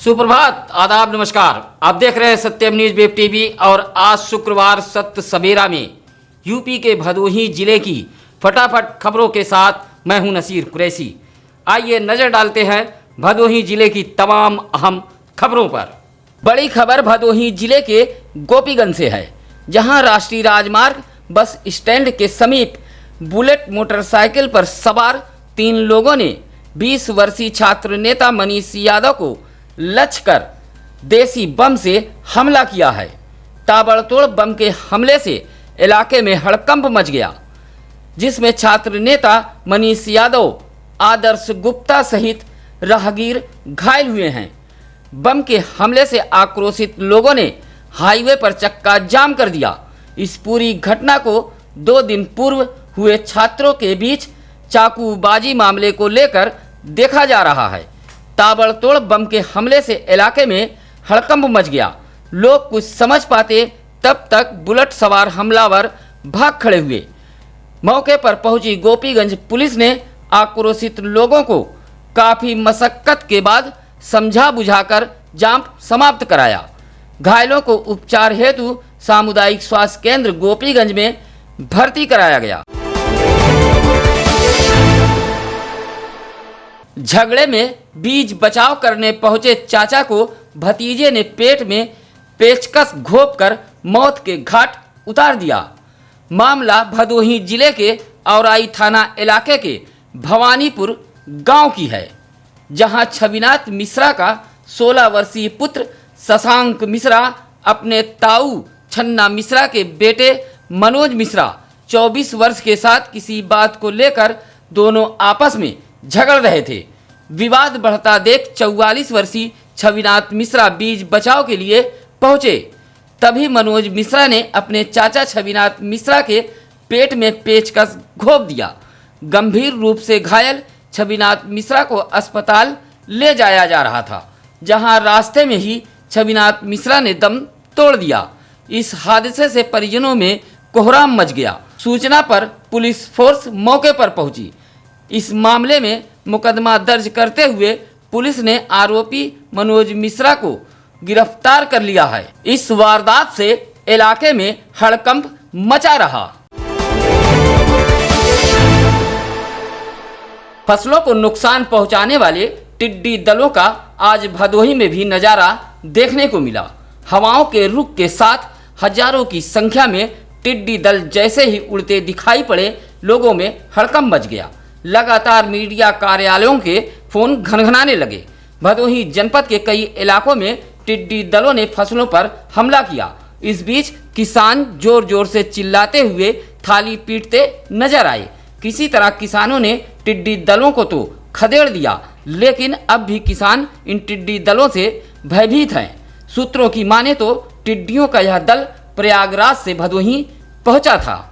सुप्रभात, आदाब, नमस्कार। आप देख रहे हैं सत्यम न्यूज वेब टीवी और आज शुक्रवार सत्य सवेरा में यूपी के भदोही जिले की फटाफट खबरों के साथ मैं हूं नसीर कुरैशी। आइए नजर डालते हैं भदोही जिले की तमाम अहम खबरों पर। बड़ी खबर भदोही जिले के गोपीगंज से है, जहां राष्ट्रीय राजमार्ग बस स्टैंड के समीप बुलेट मोटरसाइकिल पर सवार 3 लोगों ने 20 वर्षीय छात्र नेता मनीष यादव को लक्ष्य कर देसी बम से हमला किया है। ताबड़तोड़ बम के हमले से इलाके में हड़कंप मच गया, जिसमें छात्र नेता मनीष यादव, आदर्श गुप्ता सहित राहगीर घायल हुए हैं। बम के हमले से आक्रोशित लोगों ने हाईवे पर चक्का जाम कर दिया। इस पूरी घटना को 2 दिन पूर्व हुए छात्रों के बीच चाकूबाजी मामले को लेकर देखा जा रहा है। ताबड़तोड़ बम के हमले से इलाके में हड़कंप मच गया। लोग कुछ समझ पाते तब तक बुलेट सवार हमलावर भाग खड़े हुए। मौके पर पहुंची गोपीगंज पुलिस ने आक्रोशित लोगों को काफी मशक्कत के बाद समझा बुझाकर जाम समाप्त कराया। घायलों को उपचार हेतु सामुदायिक स्वास्थ्य केंद्र गोपीगंज में भर्ती कराया गया। झगड़े में बीच बचाव करने पहुंचे चाचा को भतीजे ने पेट में पेचकस घोंपकर मौत के घाट उतार दिया। मामला भदोही जिले के औराई थाना इलाके के भवानीपुर गांव की है, जहां छविनाथ मिश्रा का 16 वर्षीय पुत्र शशांक मिश्रा अपने ताऊ छन्ना मिश्रा के बेटे मनोज मिश्रा 24 वर्ष के साथ किसी बात को लेकर दोनों आपस में झगड़ रहे थे। विवाद बढ़ता देख 44 वर्षीय छविनाथ मिश्रा बीच बचाव के लिए पहुंचे। तभी मनोज मिश्रा ने अपने चाचा छविनाथ मिश्रा के पेट में पेचकस घोंप दिया। गंभीर रूप से घायल छविनाथ मिश्रा को अस्पताल ले जाया जा रहा था, जहां रास्ते में ही छविनाथ मिश्रा ने दम तोड़ दिया। इस हादसे से परिजनों में कोहराम मच गया। सूचना पर पुलिस फोर्स मौके पर पहुंची। इस मामले में मुकदमा दर्ज करते हुए पुलिस ने आरोपी मनोज मिश्रा को गिरफ्तार कर लिया है। इस वारदात से इलाके में हड़कंप मचा रहा। फसलों को नुकसान पहुंचाने वाले टिड्डी दलों का आज भदोही में भी नजारा देखने को मिला। हवाओं के रुख के साथ हजारों की संख्या में टिड्डी दल जैसे ही उड़ते दिखाई पड़े, लोगों में हड़कंप मच गया। लगातार मीडिया कार्यालयों के फोन घनघनाने लगे। भदोही जनपद के कई इलाकों में टिड्डी दलों ने फसलों पर हमला किया। इस बीच किसान जोर जोर से चिल्लाते हुए थाली पीटते नजर आए। किसी तरह किसानों ने टिड्डी दलों को तो खदेड़ दिया, लेकिन अब भी किसान इन टिड्डी दलों से भयभीत हैं। सूत्रों की माने तो टिड्डियों का यह दल प्रयागराज से भदोही पहुंचा था।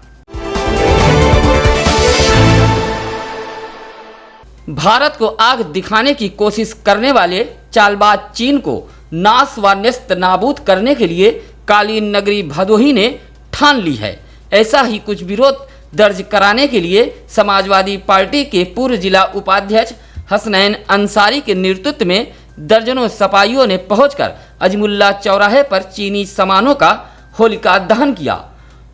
भारत को आग दिखाने की कोशिश करने वाले चालबाज चीन को नाश व नेस्त नाबूद करने के लिए कालीन नगरी भदोही ने ठान ली है। ऐसा ही कुछ विरोध दर्ज कराने के लिए समाजवादी पार्टी के पूर्व जिला उपाध्यक्ष हसनैन अंसारी के नेतृत्व में दर्जनों सपाइयों ने पहुंचकर अजमुल्ला चौराहे पर चीनी सामानों का होलिका दहन किया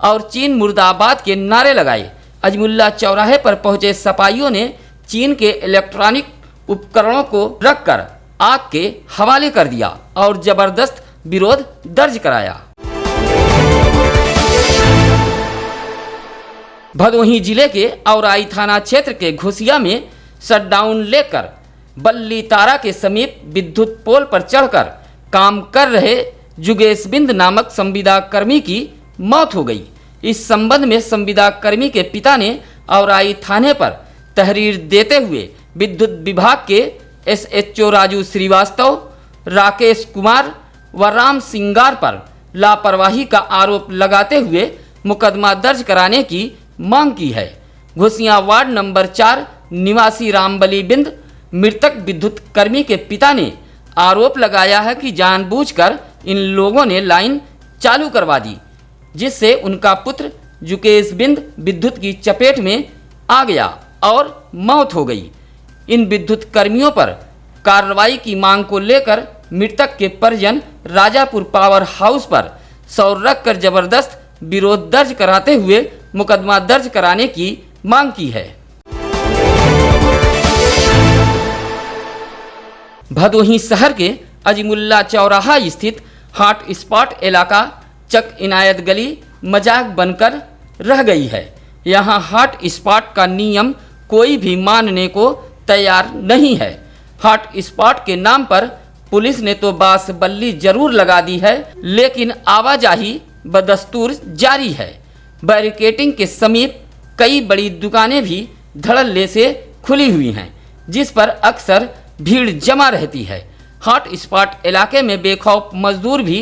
और चीन मुर्दाबाद के नारे लगाए। अजमुल्ला चौराहे पर पहुंचे सपाइयों ने चीन के इलेक्ट्रॉनिक उपकरणों को रखकर आग के हवाले कर दिया और जबरदस्त विरोध दर्ज कराया। भदोही जिले के औराई थाना क्षेत्र के घुसिया में शटडाउन लेकर बल्ली तारा के समीप विद्युत पोल पर चढ़कर काम कर रहे जुगेश बिंद नामक संविदा कर्मी की मौत हो गई। इस संबंध में संविदा कर्मी के पिता ने औराई थाने पर तहरीर देते हुए विद्युत विभाग के एसएचओ राजू श्रीवास्तव, राकेश कुमार व राम सिंगार पर लापरवाही का आरोप लगाते हुए मुकदमा दर्ज कराने की मांग की है। घुसिया वार्ड नंबर 4 निवासी रामबली बिंद मृतक विद्युत कर्मी के पिता ने आरोप लगाया है कि जानबूझकर इन लोगों ने लाइन चालू करवा दी, जिससे उनका पुत्र जुकेश बिंद विद्युत की चपेट में आ गया और मौत हो गई। इन विद्युत कर्मियों पर कार्रवाई की मांग को लेकर मृतक के परिजन राजापुर पावर हाउस पर सौर रखकर जबरदस्त विरोध दर्ज कराते हुए मुकदमा दर्ज कराने की मांग की है। भदोही शहर के अजीमुल्ला चौराहा स्थित हॉट स्पॉट इलाका चक इनायत गली मजाक बनकर रह गई है। यहाँ हॉट स्पॉट का नियम कोई भी मानने को तैयार नहीं है। हॉट स्पॉट के नाम पर पुलिस ने तो बास बल्ली जरूर लगा दी है, लेकिन आवाजाही बदस्तूर जारी है। बैरिकेटिंग के समीप कई बड़ी दुकानें भी धड़ल्ले से खुली हुई हैं, जिस पर अक्सर भीड़ जमा रहती है। हॉट स्पॉट इलाके में बेखौफ मजदूर भी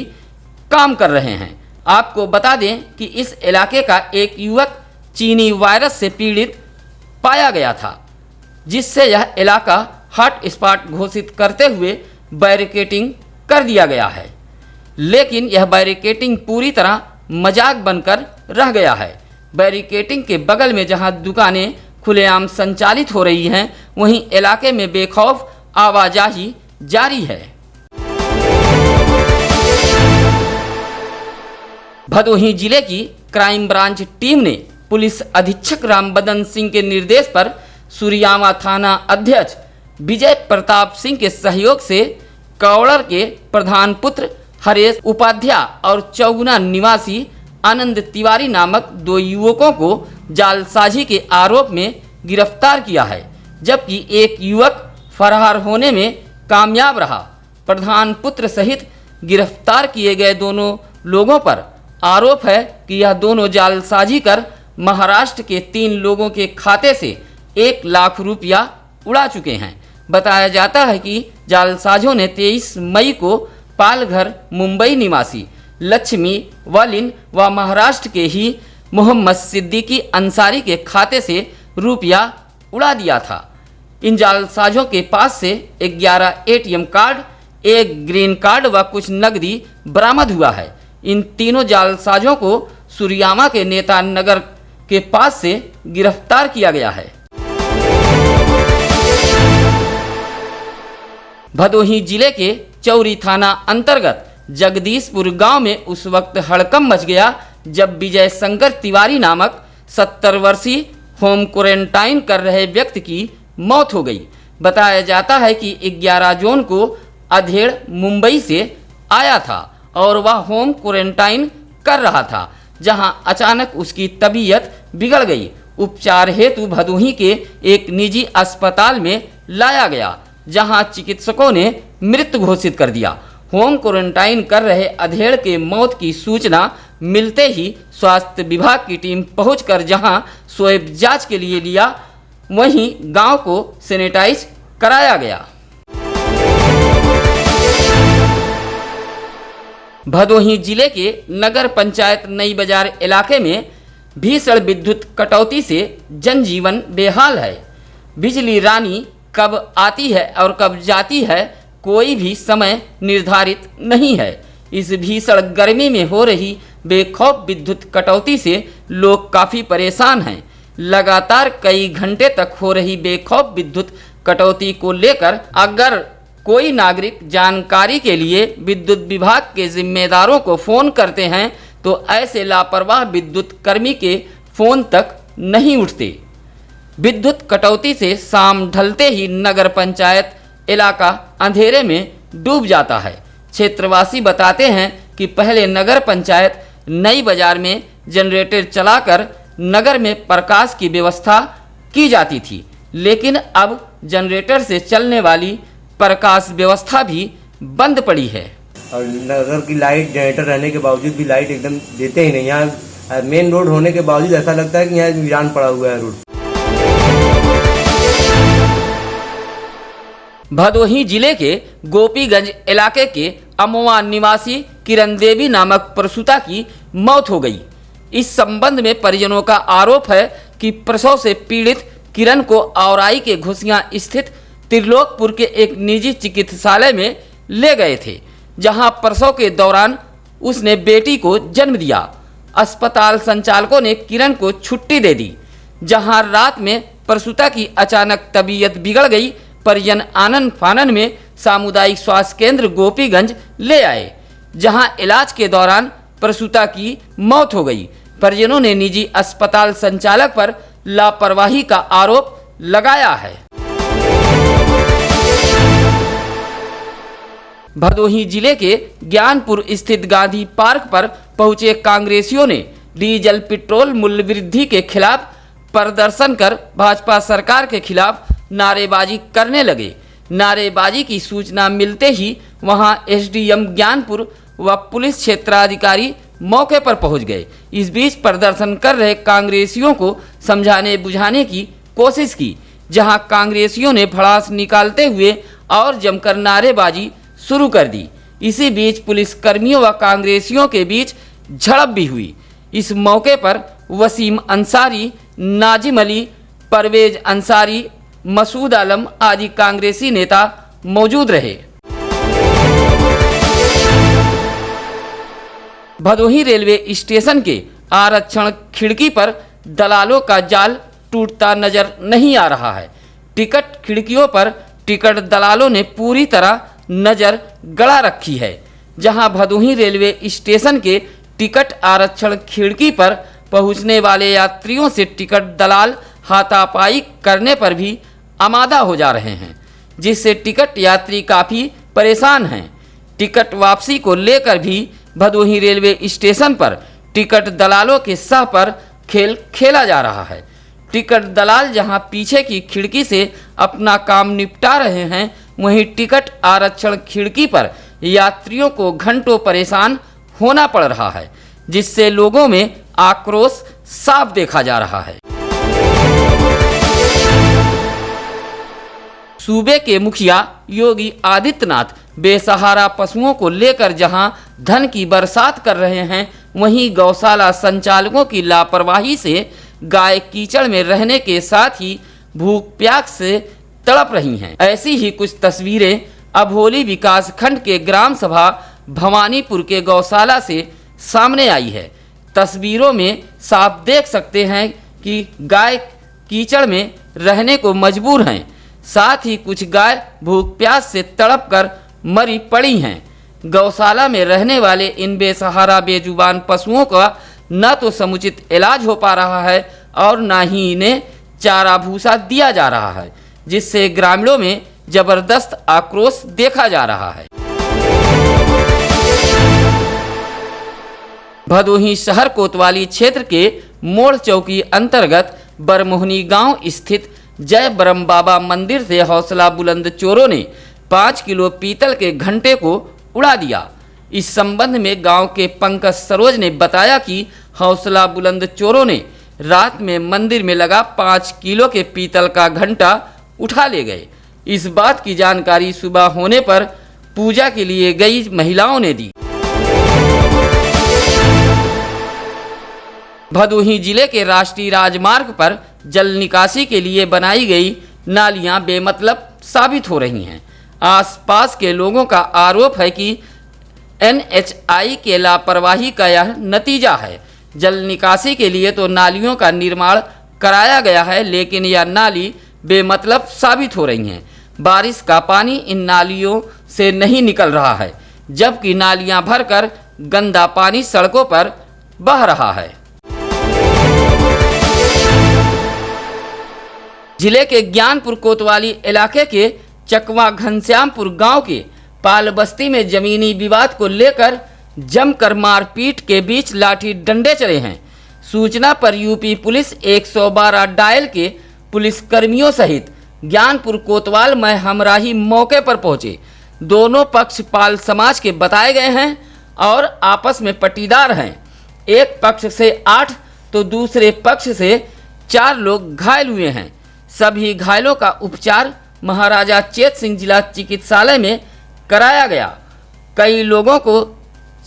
काम कर रहे हैं। आपको बता दें कि इस इलाके का एक युवक चीनी वायरस से पीड़ित पाया गया था, जिससे यह इलाका हॉट स्पॉट घोषित करते हुए बैरिकेटिंग कर दिया गया है। लेकिन यह बैरिकेटिंग पूरी तरह मजाक बनकर रह गया है। बैरिकेटिंग के बगल में जहां दुकानें खुलेआम संचालित हो रही हैं, वहीं इलाके में बेखौफ आवाजाही जारी है। भदोही जिले की क्राइम ब्रांच टीम ने पुलिस अधीक्षक रामबदन सिंह के निर्देश पर सुरियामा थाना अध्यक्ष विजय प्रताप सिंह के सहयोग से कौड़र के प्रधान पुत्र हरेश उपाध्याय और चौगुना निवासी आनंद तिवारी नामक 2 युवकों को जालसाजी के आरोप में गिरफ्तार किया है, जबकि एक युवक फरार होने में कामयाब रहा। प्रधान पुत्र सहित गिरफ्तार किए गए दोनों लोगों पर आरोप है कि यह दोनों जालसाजी कर महाराष्ट्र के 3 लोगों के खाते से 1 लाख रुपया उड़ा चुके हैं। बताया जाता है कि जालसाजों ने 23 मई को पालघर मुंबई निवासी लक्ष्मी वालिन व महाराष्ट्र के ही मोहम्मद सिद्दीकी अंसारी के खाते से रुपया उड़ा दिया था। इन जालसाजों के पास से 11 एटीएम कार्ड, 1 ग्रीन कार्ड व कुछ नकदी बरामद हुआ है। इन तीनों जालसाजों को सुरियामा के नेता नगर के पास से गिरफ्तार किया गया है। भदोही जिले के चौरी थाना अंतर्गत जगदीशपुर गांव में उस वक्त हड़कंप मच गया जब विजय शंकर तिवारी नामक 70 वर्षीय होम क्वारंटाइन कर रहे व्यक्ति की मौत हो गई। बताया जाता है कि 11 जून को अधेड़ मुंबई से आया था और वह होम क्वारंटाइन कर रहा था, जहां अचानक उसकी तबीयत बिगड़ गई। उपचार हेतु भदोही के एक निजी अस्पताल में लाया गया, जहां चिकित्सकों ने मृत घोषित कर दिया। होम क्वारंटाइन कर रहे अधेड़ के मौत की सूचना मिलते ही स्वास्थ्य विभाग की टीम पहुंचकर जहां स्वैब जांच के लिए लिया, वहीं गांव को सैनिटाइज कराया गया। भदोही जिले के नगर पंचायत नई बाजार इलाके में भीषण विद्युत कटौती से जनजीवन बेहाल है। बिजली रानी कब आती है और कब जाती है, कोई भी समय निर्धारित नहीं है। इस भीषण गर्मी में हो रही बेखौफ विद्युत कटौती से लोग काफ़ी परेशान हैं। लगातार कई घंटे तक हो रही बेखौफ विद्युत कटौती को लेकर अगर कोई नागरिक जानकारी के लिए विद्युत विभाग के जिम्मेदारों को फ़ोन करते हैं तो ऐसे लापरवाह विद्युत कर्मी के फ़ोन तक नहीं उठते। विद्युत कटौती से शाम ढलते ही नगर पंचायत इलाका अंधेरे में डूब जाता है। क्षेत्रवासी बताते हैं कि पहले नगर पंचायत नई बाजार में जनरेटर चलाकर नगर में प्रकाश की व्यवस्था की जाती थी, लेकिन अब जनरेटर से चलने वाली प्रकाश व्यवस्था भी बंद पड़ी है। और नगर की लाइट जनरेटर रहने के बावजूद भी लाइट एकदम देते ही नहीं। यहाँ मेन रोड होने के बावजूद ऐसा लगता है कि यहाँ वीरान पड़ा हुआ है रोड। भदोही जिले के गोपीगंज इलाके के अमवा निवासी किरण देवी नामक प्रसूता की मौत हो गई। इस संबंध में परिजनों का आरोप है कि प्रसव से पीड़ित किरण को औराई के घुसियां स्थित त्रिलोकपुर के एक निजी चिकित्सालय में ले गए थे, जहां प्रसव के दौरान उसने बेटी को जन्म दिया। अस्पताल संचालकों ने किरण को छुट्टी दे दी। जहां रात में प्रसूता की अचानक तबीयत बिगड़ गई, परिजन आनन फानन में सामुदायिक स्वास्थ्य केंद्र गोपीगंज ले आए, जहां इलाज के दौरान प्रसूता की मौत हो गई। परिजनों ने निजी अस्पताल संचालक पर लापरवाही का आरोप लगाया है। भदोही जिले के ज्ञानपुर स्थित गांधी पार्क पर पहुंचे कांग्रेसियों ने डीजल पेट्रोल मूल्य वृद्धि के खिलाफ प्रदर्शन कर भाजपा सरकार के खिलाफ नारेबाजी करने लगे। नारेबाजी की सूचना मिलते ही वहां एसडीएम ज्ञानपुर व पुलिस क्षेत्राधिकारी मौके पर पहुंच गए। इस बीच प्रदर्शन कर रहे कांग्रेसियों को समझाने बुझाने की कोशिश की, जहां कांग्रेसियों ने भड़ास निकालते हुए और जमकर नारेबाजी शुरू कर दी। इसी बीच पुलिस कर्मियों व कांग्रेसियों के बीच झड़प भी हुई। इस मौके पर वसीम अंसारी, नाजिम अली, परवेज अंसारी, मसूद आलम आदि कांग्रेसी नेता मौजूद रहे। भदोही रेलवे स्टेशन के आरक्षण खिड़की पर दलालों का जाल टूटता नजर नहीं आ रहा है। टिकट खिड़कियों पर टिकट दलालों ने पूरी तरह नजर गड़ा रखी है, जहां भदोही रेलवे स्टेशन के टिकट आरक्षण खिड़की पर पहुंचने वाले यात्रियों से टिकट दलाल हाथापाई करने पर भी आमादा हो जा रहे हैं, जिससे टिकट यात्री काफ़ी परेशान हैं। टिकट वापसी को लेकर भी भदोही रेलवे स्टेशन पर टिकट दलालों के सह पर खेल खेला जा रहा है। टिकट दलाल जहां पीछे की खिड़की से अपना काम निपटा रहे हैं, वहीं टिकट आरक्षण खिड़की पर यात्रियों को घंटों परेशान होना पड़ रहा है, जिससे लोगों में आक्रोश साफ देखा जा रहा है। सूबे के मुखिया योगी आदित्यनाथ बेसहारा पशुओं को लेकर जहां धन की बरसात कर रहे हैं, वहीं गौशाला संचालकों की लापरवाही से गाय कीचड़ में रहने के साथ ही भूख प्यास से तड़प रही हैं। ऐसी ही कुछ तस्वीरें अभोली विकास खंड के ग्राम सभा भवानीपुर के गौशाला से सामने आई है। तस्वीरों में साफ देख सकते हैं कि गाय कीचड़ में रहने को मजबूर हैं, साथ ही कुछ गाय भूख प्यास से तड़प कर मरी पड़ी हैं। गौशाला में रहने वाले इन बेसहारा बेजुबान पशुओं का न तो समुचित इलाज हो पा रहा है और न ही इन्हें चारा भूसा दिया जा रहा है, जिससे ग्रामीणों में जबरदस्त आक्रोश देखा जा रहा है। भदोही शहर कोतवाली क्षेत्र के मोड़ चौकी अंतर्गत बरमोहनी गांव स्थित जय ब्रह्म बाबा मंदिर से हौसला बुलंद चोरों ने 5 किलो पीतल के घंटे को उड़ा दिया। इस संबंध में गांव के पंकज सरोज ने बताया कि हौसला बुलंद चोरों ने रात में मंदिर में लगा 5 किलो के पीतल का घंटा उठा ले गए। इस बात की जानकारी सुबह होने पर पूजा के लिए गई महिलाओं ने दी। भदोही जिले के राष्ट्रीय राजमार्ग पर जल निकासी के लिए बनाई गई नालियां बेमतलब साबित हो रही हैं। आसपास के लोगों का आरोप है कि NHI के लापरवाही का यह नतीजा है। जल निकासी के लिए तो नालियों का निर्माण कराया गया है, लेकिन यह नाली बेमतलब साबित हो रही हैं। बारिश का पानी इन नालियों से नहीं निकल रहा है, जबकि नालियां भरकर गंदा पानी सड़कों पर बह रहा है। जिले के ज्ञानपुर कोतवाली इलाके के चकवा घनश्यामपुर गांव के पाल बस्ती में जमीनी विवाद को लेकर जमकर मारपीट के बीच लाठी डंडे चले हैं। सूचना पर यूपी पुलिस 112 डायल के पुलिसकर्मियों सहित ज्ञानपुर कोतवाल में हमराही मौके पर पहुंचे। दोनों पक्ष पाल समाज के बताए गए हैं और आपस में पटीदार हैं। एक पक्ष से 8 तो दूसरे पक्ष से 4 लोग घायल हुए हैं। सभी घायलों का उपचार महाराजा चेत सिंह जिला चिकित्सालय में कराया गया। कई लोगों को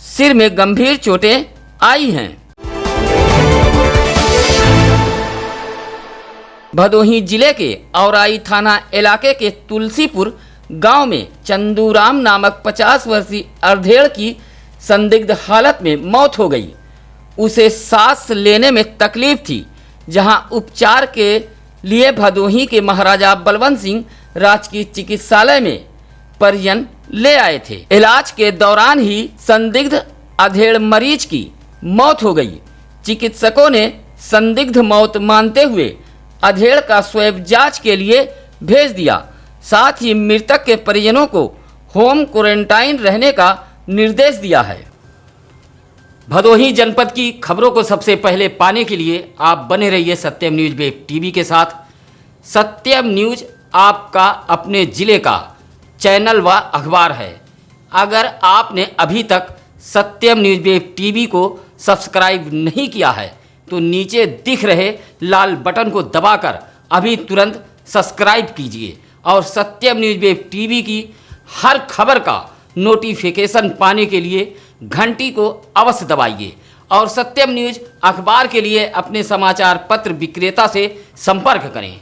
सिर में गंभीर चोटें आई हैं। भदोही जिले के औराई थाना इलाके के तुलसीपुर गांव में चंदूराम नामक 50 वर्षीय अर्धेड़ की संदिग्ध हालत में मौत हो गई। उसे सांस लेने में तकलीफ थी, जहां उपचार के लिए भदोही के महाराजा बलवंत सिंह राजकीय चिकित्सालय में परिजन ले आए थे। इलाज के दौरान ही संदिग्ध अधेड़ मरीज की मौत हो गई। चिकित्सकों ने संदिग्ध मौत मानते हुए अधेड़ का स्वैब जांच के लिए भेज दिया। साथ ही मृतक के परिजनों को होम क्वारंटाइन रहने का निर्देश दिया है। भदोही जनपद की खबरों को सबसे पहले पाने के लिए आप बने रहिए सत्यम न्यूज वेब टीवी के साथ। सत्यम न्यूज आपका अपने जिले का चैनल व अखबार है। अगर आपने अभी तक सत्यम न्यूज वेब टीवी को सब्सक्राइब नहीं किया है तो नीचे दिख रहे लाल बटन को दबाकर अभी तुरंत सब्सक्राइब कीजिए और सत्यम न्यूज वेब टीवी की हर खबर का नोटिफिकेशन पाने के लिए घंटी को अवश्य दबाइए और सत्यम न्यूज अखबार के लिए अपने समाचार पत्र विक्रेता से संपर्क करें।